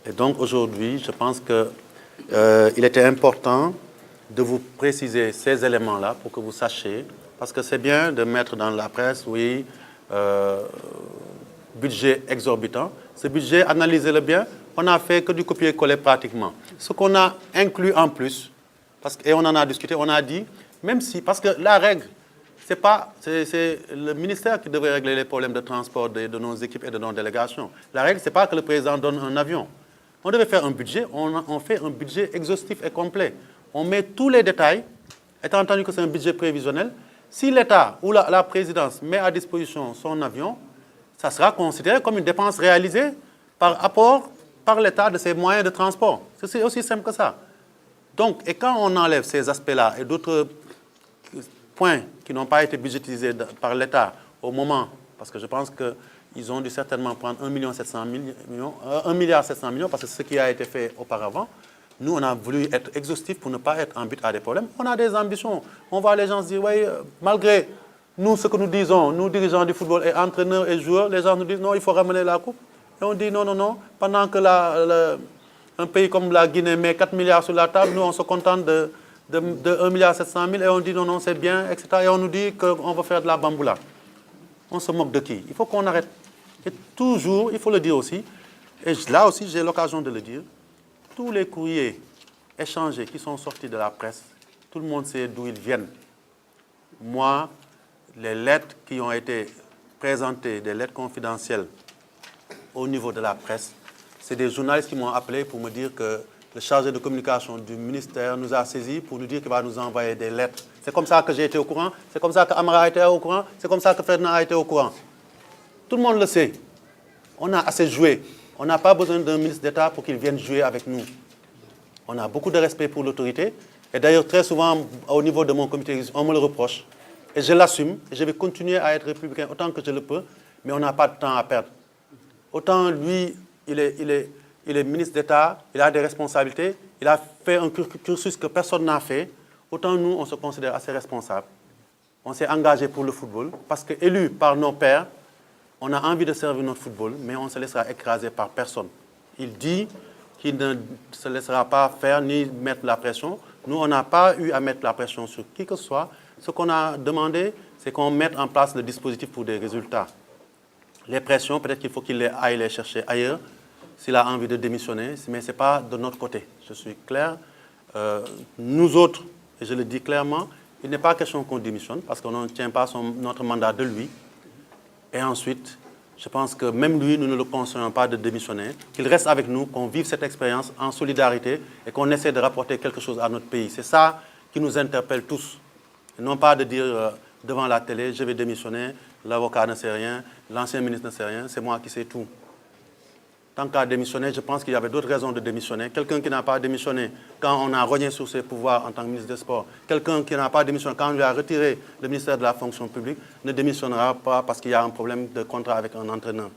Et donc aujourd'hui, je pense qu'il était important de vous préciser ces éléments-là pour que vous sachiez, parce que c'est bien de mettre dans la presse, oui, budget exorbitant. Ce budget, analysez-le bien, on n'a fait que du copier-coller pratiquement. Ce qu'on a inclus en plus, et on en a discuté, on a dit, même si, parce que la règle, c'est le ministère qui devrait régler les problèmes de transport de nos équipes et de nos délégations. La règle, ce n'est pas que le président donne un avion. On devait faire un budget, on fait un budget exhaustif et complet. On met tous les détails, étant entendu que c'est un budget prévisionnel. Si l'État ou la présidence met à disposition son avion, ça sera considéré comme une dépense réalisée par apport par l'État de ses moyens de transport. C'est aussi simple que ça. Donc, et quand on enlève ces aspects-là et d'autres points qui n'ont pas été budgétisés par l'État au moment, parce que je pense qu'ils ont dû certainement prendre 1,7 milliard, parce que c'est ce qui a été fait auparavant. Nous, on a voulu être exhaustif pour ne pas être en but à des problèmes. On a des ambitions. On voit les gens se dire, oui, malgré nous, ce que nous disons, nous, dirigeants du football et entraîneurs et joueurs, les gens nous disent, non, il faut ramener la coupe. Et on dit, non, non, non, pendant que un pays comme la Guinée met 4 milliards sur la table, nous, on se contente de 1,7 milliard et on dit, non, non, c'est bien, etc. Et on nous dit qu'on va faire de la bamboula. On se moque de qui? Il faut qu'on arrête. Et toujours, il faut le dire aussi, et là aussi, j'ai l'occasion de le dire, tous les courriers échangés qui sont sortis de la presse, tout le monde sait d'où ils viennent. Moi, les lettres qui ont été présentées, des lettres confidentielles au niveau de la presse, c'est des journalistes qui m'ont appelé pour me dire que le chargé de communication du ministère nous a saisis pour nous dire qu'il va nous envoyer des lettres. C'est comme ça que j'ai été au courant, c'est comme ça qu'Amara a été au courant, c'est comme ça que Ferdinand a été au courant. Tout le monde le sait. On a assez joué. On n'a pas besoin d'un ministre d'État pour qu'il vienne jouer avec nous. On a beaucoup de respect pour l'autorité. Et d'ailleurs, très souvent, au niveau de mon comité, on me le reproche. Et je l'assume. Et je vais continuer à être républicain autant que je le peux. Mais on n'a pas de temps à perdre. Autant lui, il est ministre d'État, il a des responsabilités, il a fait un cursus que personne n'a fait. Autant nous, on se considère assez responsables. On s'est engagé pour le football parce qu'élus par nos pairs, on a envie de servir notre football, mais on se laissera écraser par personne. Il dit qu'il ne se laissera pas faire ni mettre la pression. Nous, on n'a pas eu à mettre la pression sur qui que ce soit. Ce qu'on a demandé, c'est qu'on mette en place le dispositif pour des résultats. Les pressions, peut-être qu'il faut qu'il aille les chercher ailleurs, s'il a envie de démissionner, mais ce n'est pas de notre côté. Je suis clair. Nous autres, et je le dis clairement, il n'est pas question qu'on démissionne, parce qu'on ne tient pas notre mandat de lui. Et ensuite, je pense que même lui, nous ne le conseillons pas de démissionner, qu'il reste avec nous, qu'on vive cette expérience en solidarité et qu'on essaie de rapporter quelque chose à notre pays. C'est ça qui nous interpelle tous. Et non pas de dire devant la télé, je vais démissionner, l'avocat ne sait rien, l'ancien ministre ne sait rien, c'est moi qui sais tout. Tant qu'à démissionner, je pense qu'il y avait d'autres raisons de démissionner. Quelqu'un qui n'a pas démissionné quand on a rogné sur ses pouvoirs en tant que ministre des Sports, quelqu'un qui n'a pas démissionné quand on lui a retiré le ministère de la fonction publique, ne démissionnera pas parce qu'il y a un problème de contrat avec un entraîneur.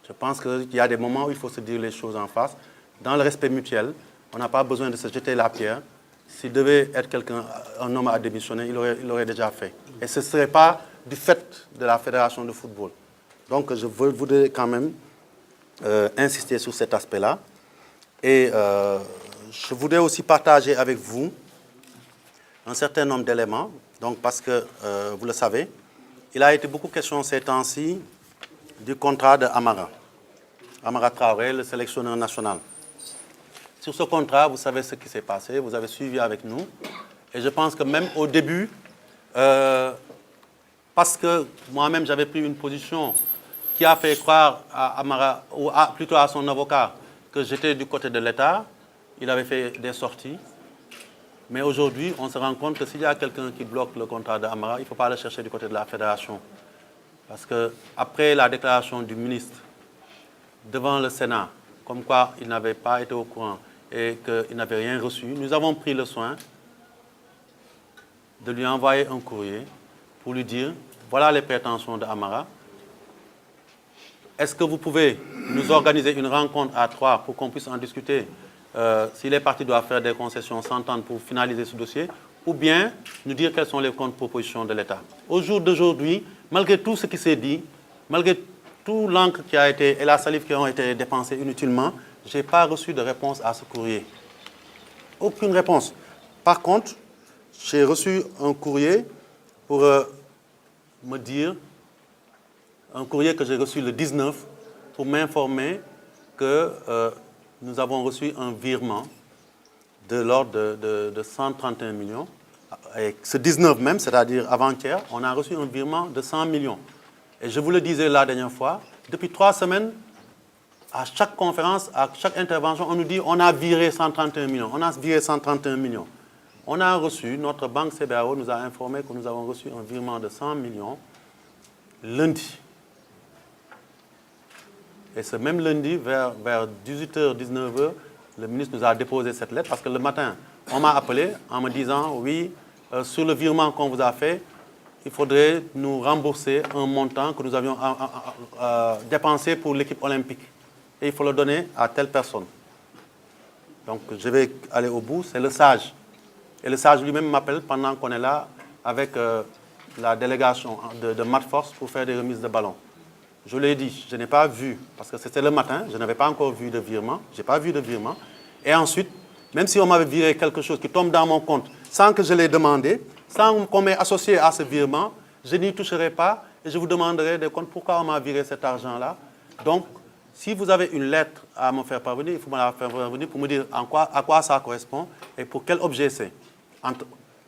Je pense qu'il y a des moments où il faut se dire les choses en face. Dans le respect mutuel, on n'a pas besoin de se jeter la pierre. S'il devait être un homme à démissionner, il l'aurait déjà fait. Et ce ne serait pas du fait de la fédération de football. Donc je voudrais quand même insister sur cet aspect-là. Et je voudrais aussi partager avec vous un certain nombre d'éléments, donc parce que, vous le savez, il a été beaucoup question ces temps-ci du contrat de Amara Traoré, le sélectionneur national. Sur ce contrat, vous savez ce qui s'est passé, vous avez suivi avec nous, et je pense que même au début, parce que moi-même j'avais pris une position qui a fait croire à Amara, ou plutôt à son avocat, que j'étais du côté de l'État. Il avait fait des sorties. Mais aujourd'hui, on se rend compte que s'il y a quelqu'un qui bloque le contrat d'Amara, il ne faut pas le chercher du côté de la fédération. Parce qu'après la déclaration du ministre devant le Sénat, comme quoi il n'avait pas été au courant et qu'il n'avait rien reçu, nous avons pris le soin de lui envoyer un courrier pour lui dire, voilà les prétentions d'Amara. Est-ce que vous pouvez nous organiser une rencontre à 3 pour qu'on puisse en discuter si les partis doivent faire des concessions, s'entendre pour finaliser ce dossier, ou bien nous dire quelles sont les contre-propositions de l'État. Au jour d'aujourd'hui, malgré tout ce qui s'est dit, malgré tout l'encre qui a été et la salive qui ont été dépensées inutilement, je n'ai pas reçu de réponse à ce courrier. Aucune réponse. Par contre, j'ai reçu un courrier pour me dire, un courrier que j'ai reçu le 19 pour m'informer que nous avons reçu un virement de l'ordre de 131 millions. Et ce 19 même, c'est-à-dire avant-hier, on a reçu un virement de 100 millions. Et je vous le disais la dernière fois, depuis 3 semaines, à chaque conférence, à chaque intervention, on nous dit on a viré 131 millions, on a viré 131 millions. On a reçu, notre banque CBAO nous a informé que nous avons reçu un virement de 100 millions lundi. Et ce même lundi, vers 18h, 19h, le ministre nous a déposé cette lettre parce que le matin, on m'a appelé en me disant, oui, sur le virement qu'on vous a fait, il faudrait nous rembourser un montant que nous avions dépensé pour l'équipe olympique. Et il faut le donner à telle personne. Donc, je vais aller au bout, c'est le SAGE. Et le SAGE lui-même m'appelle pendant qu'on est là avec la délégation de Matforce pour faire des remises de ballons. Je lui ai dit, je n'ai pas vu, parce que c'était le matin, je n'avais pas encore vu de virement, je n'ai pas vu de virement. Et ensuite, même si on m'avait viré quelque chose qui tombe dans mon compte, sans que je l'ai demandé, sans qu'on m'ait associé à ce virement, je n'y toucherai pas et je vous demanderai des comptes pourquoi on m'a viré cet argent-là. Donc, si vous avez une lettre à me faire parvenir, il faut me la faire parvenir pour me dire à quoi ça correspond et pour quel objet c'est.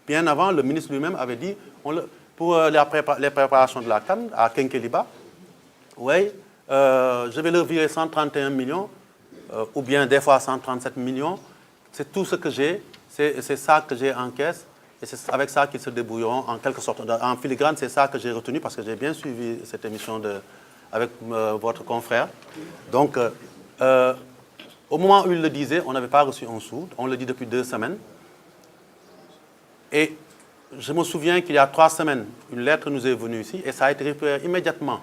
Bien avant, le ministre lui-même avait dit, pour les préparations de la CAN à Kenkeliba, oui, je vais leur virer 131 millions, ou bien des fois 137 millions. C'est tout ce que j'ai, c'est ça que j'ai en caisse, et c'est avec ça qu'ils se débrouilleront en quelque sorte. En filigrane, c'est ça que j'ai retenu, parce que j'ai bien suivi cette émission avec votre confrère. Donc, au moment où il le disait, on n'avait pas reçu un sou, on le dit depuis 2 semaines. Et je me souviens qu'il y a 3 semaines, une lettre nous est venue ici, et ça a été récupéré immédiatement,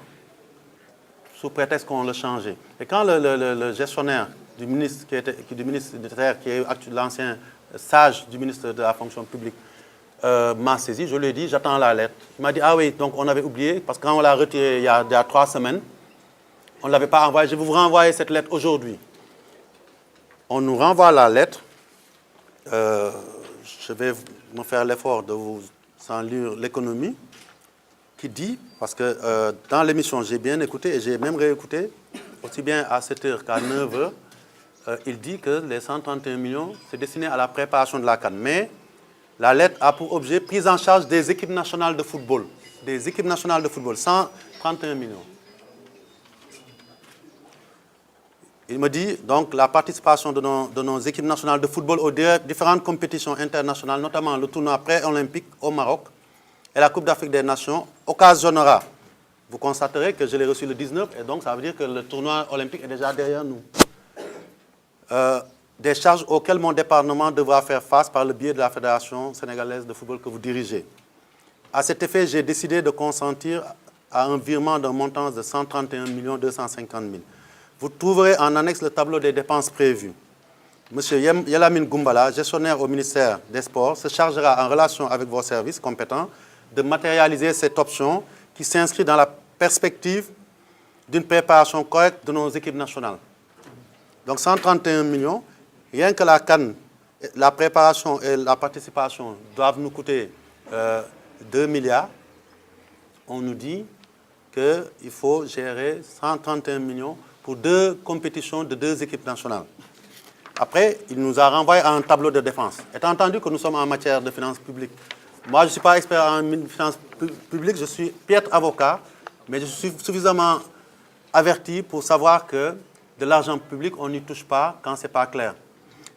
sous prétexte qu'on le changeait. Et quand le gestionnaire du ministre, qui est l'ancien sage du ministre de la fonction publique, m'a saisi, je lui ai dit, j'attends la lettre. Il m'a dit, ah oui, donc on avait oublié, parce que quand on l'a retiré il y a 3 semaines, on ne l'avait pas envoyé, je vais vous renvoyer cette lettre aujourd'hui. On nous renvoie la lettre, je vais me faire l'effort de vous en lire l'économie, qui dit, parce que dans l'émission, j'ai bien écouté et j'ai même réécouté, aussi bien à 7h qu'à 9h, il dit que les 131 millions, c'est destiné à la préparation de la CAN. Mais la lettre a pour objet prise en charge des équipes nationales de football. Des équipes nationales de football, 131 millions. Il me dit, donc, la participation de nos équipes nationales de football aux différentes compétitions internationales, notamment le tournoi pré-olympique au Maroc, et la Coupe d'Afrique des Nations occasionnera. Vous constaterez que je l'ai reçu le 19, et donc ça veut dire que le tournoi olympique est déjà derrière nous. Des charges auxquelles mon département devra faire face par le biais de la Fédération sénégalaise de football que vous dirigez. À cet effet, j'ai décidé de consentir à un virement d'un montant de 131 250 000. Vous trouverez en annexe le tableau des dépenses prévues. M. Yelamine Goumbala, gestionnaire au ministère des Sports, se chargera en relation avec vos services compétents de matérialiser cette option qui s'inscrit dans la perspective d'une préparation correcte de nos équipes nationales. Donc 131 millions, rien que la CAN, la préparation et la participation doivent nous coûter 2 milliards. On nous dit qu'il faut gérer 131 millions pour 2 compétitions de 2 équipes nationales. Après, il nous a renvoyé à un tableau de défense. Étant entendu que nous sommes en matière de finances publiques, moi je ne suis pas expert en finances publiques, je suis piètre avocat, mais je suis suffisamment averti pour savoir que de l'argent public, on n'y touche pas quand ce n'est pas clair.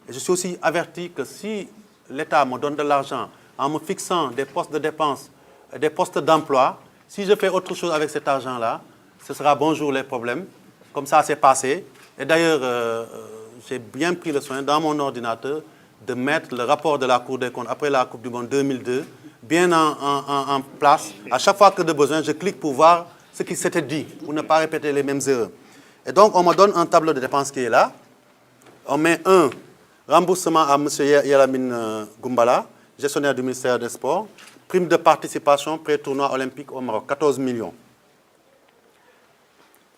Et je suis aussi averti que si l'État me donne de l'argent en me fixant des postes de dépenses, des postes d'emploi, si je fais autre chose avec cet argent-là, ce sera bonjour les problèmes. Comme ça, c'est passé. Et d'ailleurs, j'ai bien pris le soin dans mon ordinateur de mettre le rapport de la Cour des comptes après la Coupe du Monde 2002 bien en place. À chaque fois que de besoin, je clique pour voir ce qui s'était dit, pour ne pas répéter les mêmes erreurs. Et donc, on me donne un tableau de dépenses qui est là. On met un remboursement à M. Yelamine Goumbala, gestionnaire du ministère des Sports, prime de participation pré-tournoi olympique au Maroc, 14 millions.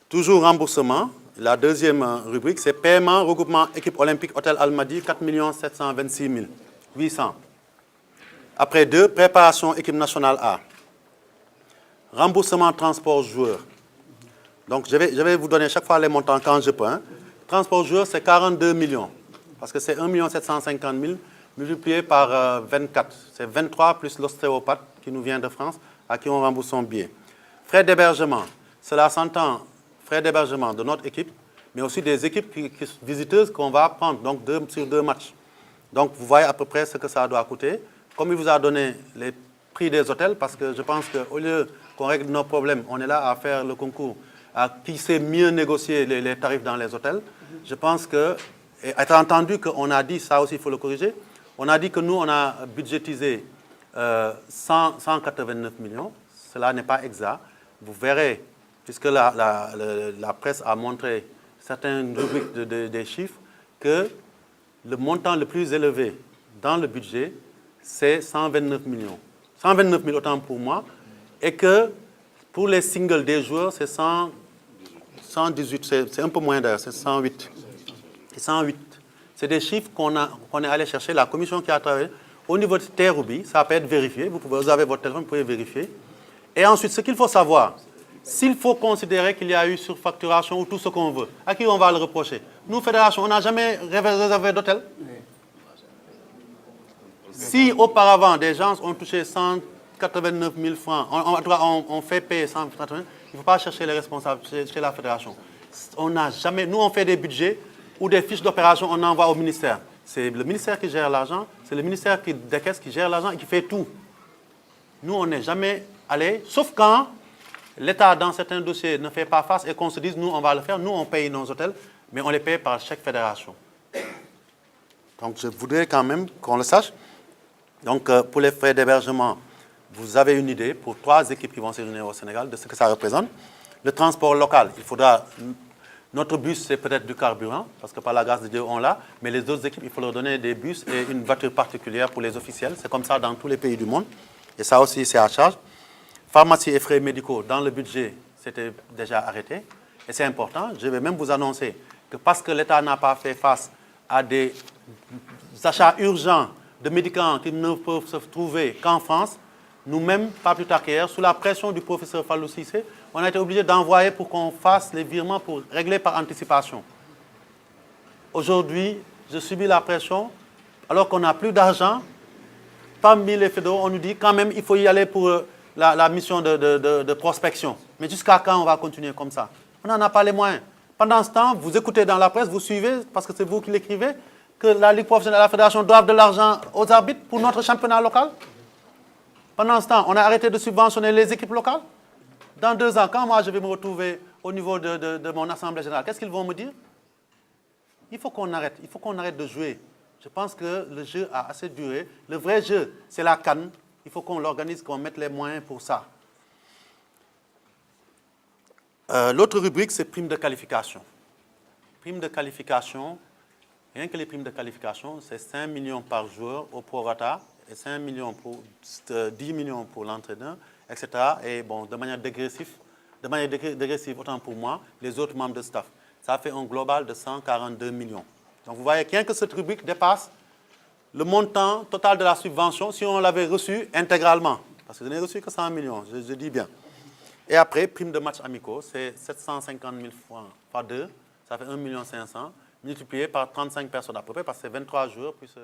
Toujours remboursement La deuxième rubrique, c'est paiement, regroupement, équipe olympique, hôtel Almadies, 4 726 800. Après 2, préparation, équipe nationale A. Remboursement, transport, joueur. Donc, je vais vous donner chaque fois les montants quand je peux. Hein. Transport, joueur, c'est 42 millions. Parce que c'est 1 750 000 multiplié par 24. C'est 23 plus l'ostéopathe qui nous vient de France, à qui on rembourse son billet. Frais d'hébergement, cela s'entend, frais d'hébergement de notre équipe, mais aussi des équipes visiteuses qu'on va prendre, donc sur 2 matchs. Donc, vous voyez à peu près ce que ça doit coûter. Comme il vous a donné les prix des hôtels, parce que je pense qu'au lieu qu'on règle nos problèmes, on est là à faire le concours, à qui sait mieux négocier les tarifs dans les hôtels. Je pense que, et étant entendu qu'on a dit, ça aussi il faut le corriger, on a dit que nous, on a budgétisé 189 millions. Cela n'est pas exact. Vous verrez, puisque la presse a montré certaines rubriques des chiffres, que le montant le plus élevé dans le budget, c'est 129 millions. 129 000 autant pour moi. Et que pour les singles des joueurs, c'est 118, c'est un peu moins d'ailleurs, c'est 108. C'est 108. C'est des chiffres qu'on est allé chercher, la commission qui a travaillé. Au niveau de Terroubi, ça peut être vérifié, vous avez votre téléphone, vous pouvez vérifier. Et ensuite, ce qu'il faut savoir, s'il faut considérer qu'il y a eu surfacturation ou tout ce qu'on veut, à qui on va le reprocher? Nous, fédération, on n'a jamais réservé d'hôtel. Si auparavant, des gens ont touché 189 000 francs, on fait payer 189 000, il ne faut pas chercher les responsables chez la fédération. On n'a jamais, nous on fait des budgets ou des fiches d'opération, on envoie au ministère. C'est le ministère qui gère l'argent, c'est le ministère des caisses qui gère l'argent et qui fait tout. Nous, on n'est jamais allé, sauf quand l'État, dans certains dossiers, ne fait pas face et qu'on se dise, nous, on va le faire, nous, on paye nos hôtels, mais on les paye par chaque fédération. Donc, je voudrais quand même qu'on le sache. Donc, pour les frais d'hébergement, vous avez une idée pour 3 équipes qui vont se réunir au Sénégal de ce que ça représente. Le transport local, il faudra... Notre bus, c'est peut-être du carburant, parce que par la grâce de Dieu, on l'a. Mais les autres équipes, il faut leur donner des bus et une voiture particulière pour les officiels. C'est comme ça dans tous les pays du monde. Et ça aussi, c'est à charge. Pharmacie et frais médicaux, dans le budget, c'était déjà arrêté. Et c'est important. Je vais même vous annoncer que parce que l'État n'a pas fait face à des achats urgents de médicaments qui ne peuvent se trouver qu'en France, nous-mêmes, pas plus tard qu'hier, sous la pression du professeur Fallou Cissé, on a été obligé d'envoyer pour qu'on fasse les virements pour régler par anticipation. Aujourd'hui, je subis la pression, alors qu'on n'a plus d'argent. Parmi les fédéraux, on nous dit quand même il faut y aller pour la mission de prospection. Mais jusqu'à quand on va continuer comme ça? On n'en a pas les moyens. Pendant ce temps, vous écoutez dans la presse, vous suivez, parce que c'est vous qui l'écrivez, que la Ligue professionnelle et la Fédération doivent de l'argent aux arbitres pour notre championnat local. Pendant ce temps, on a arrêté de subventionner les équipes locales. Dans 2 ans, quand moi je vais me retrouver au niveau de mon assemblée générale, qu'est-ce qu'ils vont me dire? Il faut qu'on arrête de jouer. Je pense que le jeu a assez duré. Le vrai jeu, c'est la CAN. Il faut qu'on l'organise, qu'on mette les moyens pour ça. L'autre rubrique, c'est prime de qualification. Prime de qualification, rien que les primes de qualification, c'est 5 millions par joueur au prorata et 10 millions pour l'entraîneur, etc. Et bon, de manière dégressive, autant pour moi, les autres membres de staff. Ça fait un global de 142 millions. Donc vous voyez, rien que cette rubrique dépasse le montant total de la subvention si on l'avait reçu intégralement. Parce que je n'ai reçu que 100 millions, je dis bien. Et après, prime de matchs amicaux, c'est 750 000 francs par 2, ça fait 1 500 000, multiplié par 35 personnes à peu près, parce que c'est 23 jours plus...